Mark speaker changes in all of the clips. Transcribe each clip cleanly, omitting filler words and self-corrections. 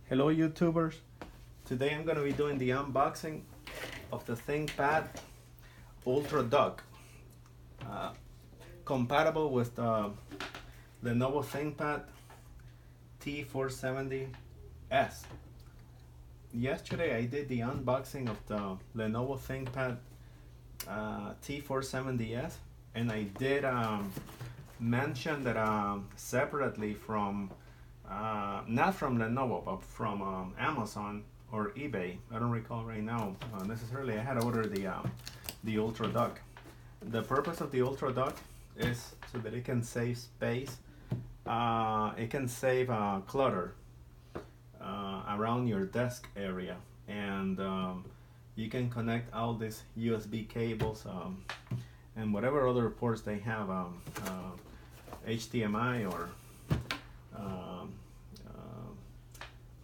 Speaker 1: Hello YouTubers, today I'm going to be doing the unboxing of the ThinkPad Ultra Dock, compatible with the Lenovo Thinkpad T470s. Yesterday I did the unboxing of the Lenovo Thinkpad T470s, and I did mention that separately from not from Lenovo, but from Amazon or eBay. I don't recall right now necessarily. I had ordered the Ultra Dock. The purpose of the Ultra Dock is so that it can save space. It can save clutter around your desk area, and you can connect all these USB cables and whatever other ports they have, HDMI or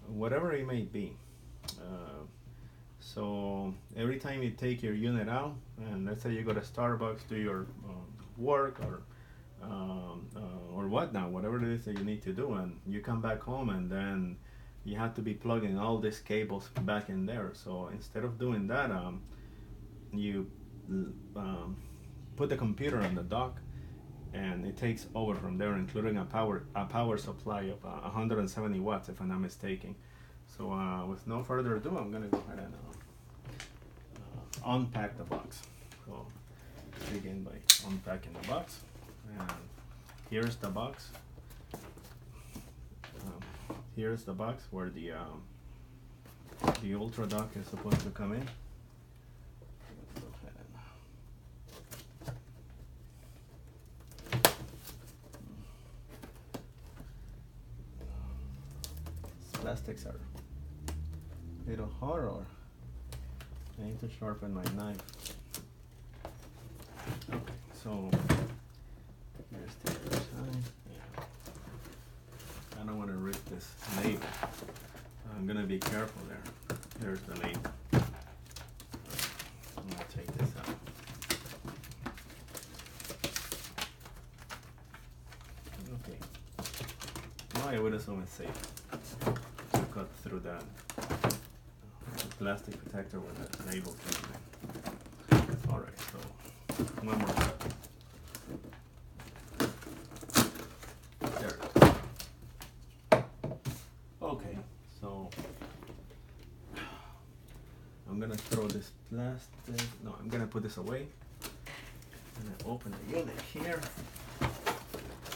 Speaker 1: whatever it may be. So every time you take your unit out, and let's say you go to Starbucks, do your work or whatnot, whatever it is that you need to do, and you come back home, and then you have to be plugging all these cables back in there. So instead of doing that, you put the computer on the dock, and it takes over from there, including a power supply of 170 watts, if I'm not mistaken. So with no further ado, I'm gonna go ahead and unpack the box. So let's begin by unpacking the box. And here's the box. Here's the box where the Ultra Dock is supposed to come in. Plastics are a little hard, or I need to sharpen my knife. Okay, so here's the other side. Yeah. I don't want to rip this label. I'm gonna be careful there. There's the label. I'm gonna take this out. Okay. Now I would assume it's safe to cut through that plastic protector with that label came in. Alright, so one more cut. There it is. Okay, so I'm gonna throw this plastic, no, I'm gonna put this away. I'm gonna open the unit here.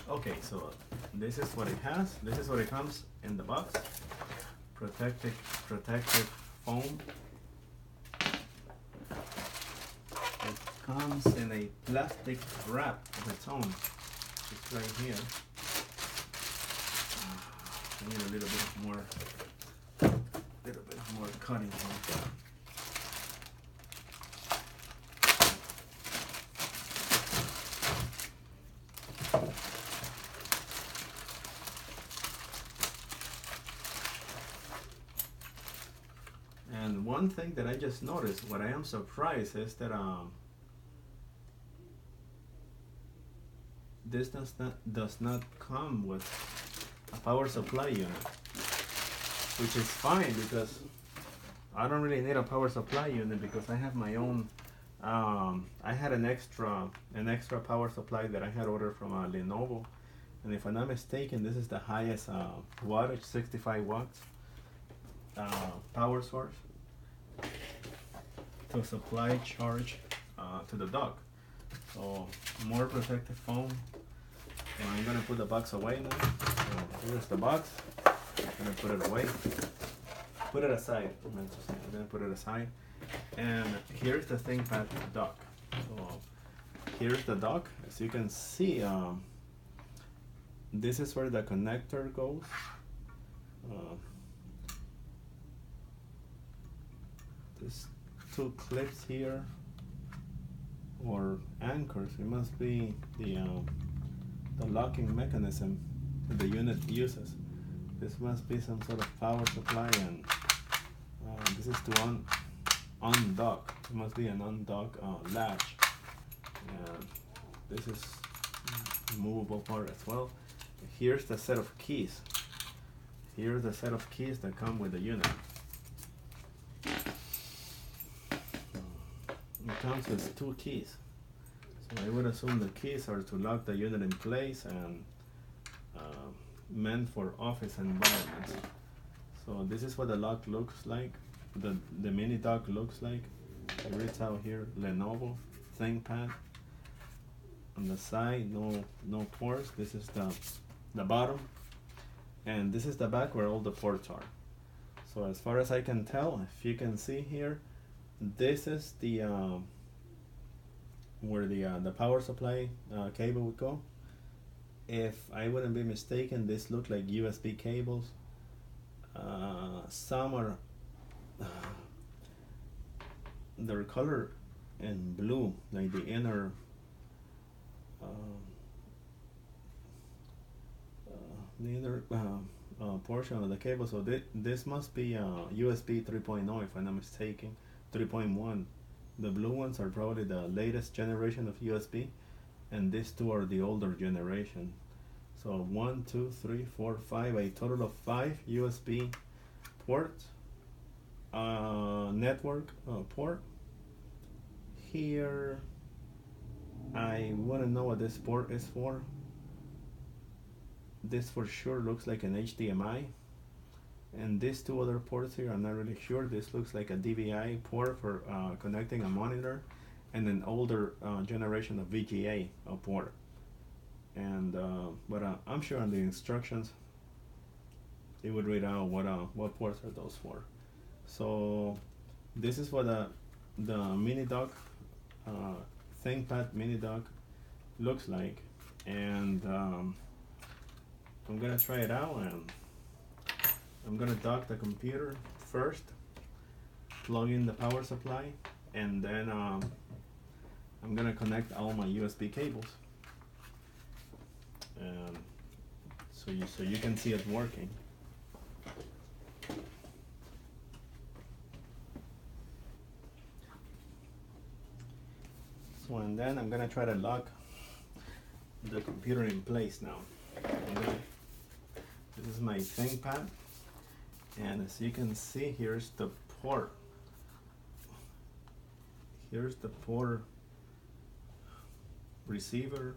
Speaker 1: Okay, so this is what it has. This is what it comes in the box. Protective foam. It comes in a plastic wrap of its own. It's right here. I need a little bit more cutting here. And one thing that I just noticed, what I am surprised is that this does not come with a power supply unit, which is fine because I don't really need a power supply unit because I have my own. I had an extra power supply that I had ordered from Lenovo, and if I'm not mistaken, this is the highest wattage, 65 watts power source to supply charge to the dock. So more protective foam. And I'm gonna put the box away now. So here's the box. I'm gonna put it away. Put it aside. I'm gonna put it aside. And here's the ThinkPad dock. So here's the dock. As you can see, this is where the connector goes. There's two clips here, or anchors. It must be the locking mechanism that the unit uses. This must be some sort of power supply, and this is to undock. It must be an undock latch. And this is movable part as well. Here's the set of keys. Here's the set of keys that come with the unit. It comes with 2 keys. So I would assume the keys are to lock the unit in place and meant for office environments. So this is what the lock looks like. The mini dock looks like. It reads out here, Lenovo Thinkpad. On the side, no ports. This is the bottom, and this is the back where all the ports are. So as far as I can tell, if you can see here, this is the where the power supply cable would go. If I wouldn't be mistaken, this looked like USB cables. Some are they're colored in blue, like the inner portion of the cable. So this must be USB 3.0 if I'm not mistaken, 3.1. The blue ones are probably the latest generation of USB, and these 2 are the older generation. So 1, 2, 3, 4, 5, a total of 5 USB ports, network port. Here, I wouldn't know what this port is for. This for sure looks like an HDMI. And these 2 other ports here, I'm not really sure. This looks like a DVI port for connecting a monitor, and an older generation of VGA port. And but I'm sure on the instructions it would read out what ports are those for. So this is what the mini dock, ThinkPad mini dock looks like, and I'm gonna try it out, and I'm gonna dock the computer first, plug in the power supply, and then I'm gonna connect all my USB cables, so you can see it working. So, and then I'm gonna try to lock the computer in place now. This is my ThinkPad, and as you can see, here's the port. Here's the port receiver,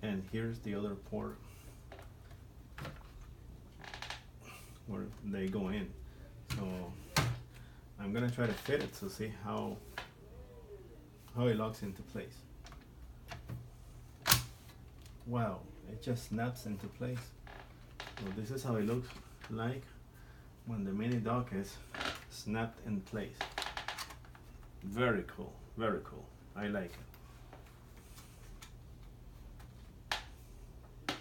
Speaker 1: and here's the other port where they go in. So I'm gonna try to fit it to see how it locks into place. Wow, it just snaps into place. So this is how it looks like when the mini dock is snapped in place. Very cool, very cool. I like it. As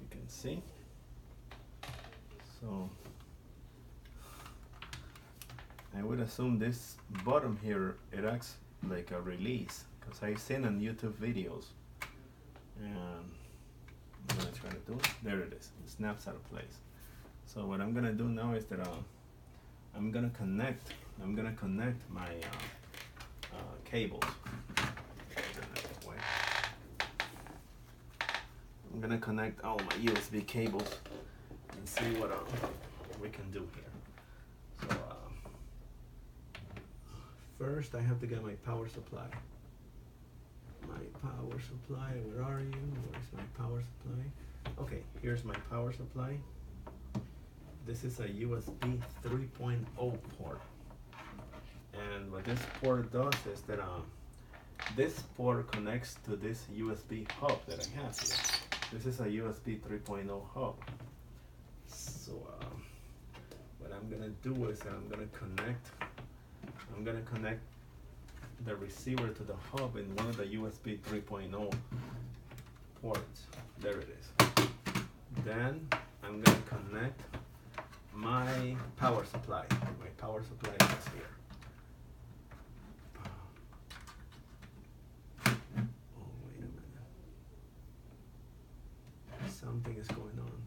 Speaker 1: you can see. So I would assume this bottom here, it acts like a release, because I've seen on YouTube videos. And I'm gonna try to do it. There it is. It snaps out of place. So what I'm gonna do now is that I'm gonna connect my cables. I'm gonna connect all my USB cables and see what we can do here. So first I have to get my power supply. My power supply, where are you? Where's my power supply? Okay, here's my power supply. This is a USB 3.0 port. And what this port does is that this port connects to this USB hub that I have here. This is a USB 3.0 hub. So what I'm gonna do is that I'm gonna connect the receiver to the hub in one of the USB 3.0 ports. There it is. Then I'm gonna connect my power supply. My power supply is here. Oh, wait a minute. Something is going on.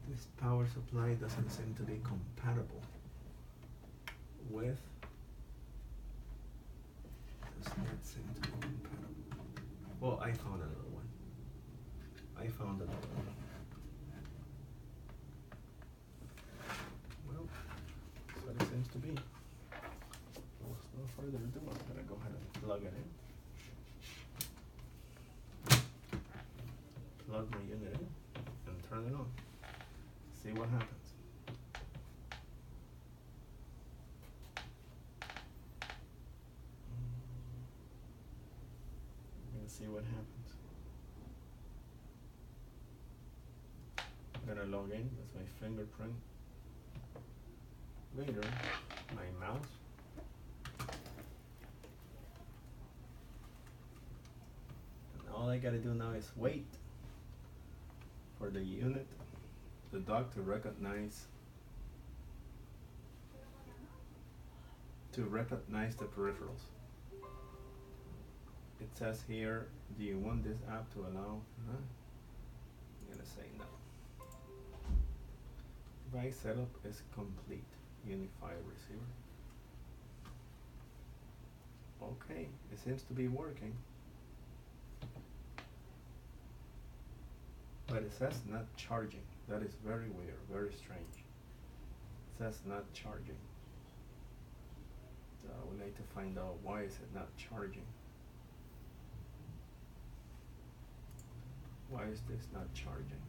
Speaker 1: This power supply doesn't seem to be compatible with. Does not seem to be compatible. Well, I found another one. I found another one. Well, that's what it seems to be. Well, no further ado, I'm gonna go ahead and plug it in. Plug my unit in and turn it on. See what happens. See what happens. I'm gonna log in with my fingerprint reader, my mouse, and all I gotta do now is wait for the unit, the dock to recognize the peripherals. It says here, do you want this app to allow? I'm gonna say no. Device setup is complete. Unified receiver. Okay, it seems to be working. But it says not charging. That is very weird, very strange. It says not charging. So we need to find out why is it not charging. Why is this not charging?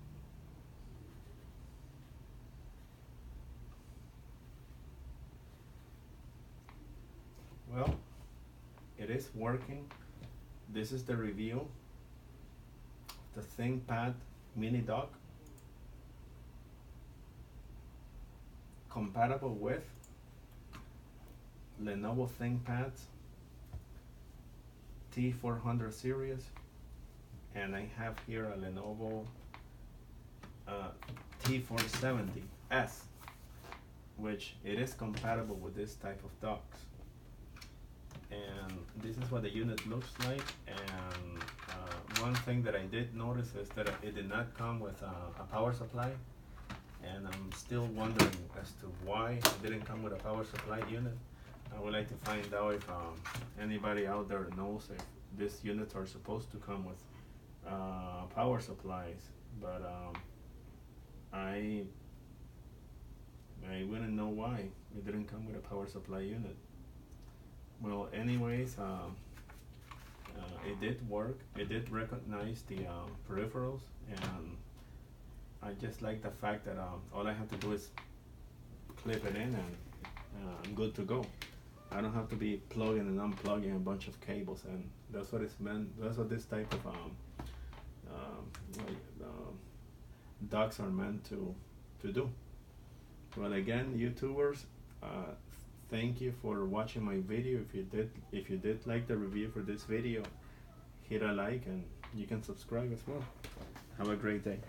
Speaker 1: Well, it is working. This is the review of the ThinkPad mini dock, compatible with Lenovo Thinkpads T400 series, and I have here a Lenovo T470s, which it is compatible with this type of docks. And this is what the unit looks like. And one thing that I did notice is that it did not come with a power supply, and I'm still wondering as to why it didn't come with a power supply unit. I would like to find out if anybody out there knows if these units are supposed to come with power supplies, but I wouldn't know why it didn't come with a power supply unit. Well, anyways, it did work. It did recognize the peripherals, and I just like the fact that all I have to do is clip it in, and I'm good to go. I don't have to be plugging and unplugging a bunch of cables, and that's what it's meant. That's what this type of docks are meant to do. Well, again, YouTubers, thank you for watching my video. If you did like the review for this video, hit a like, and you can subscribe as well. Have a great day.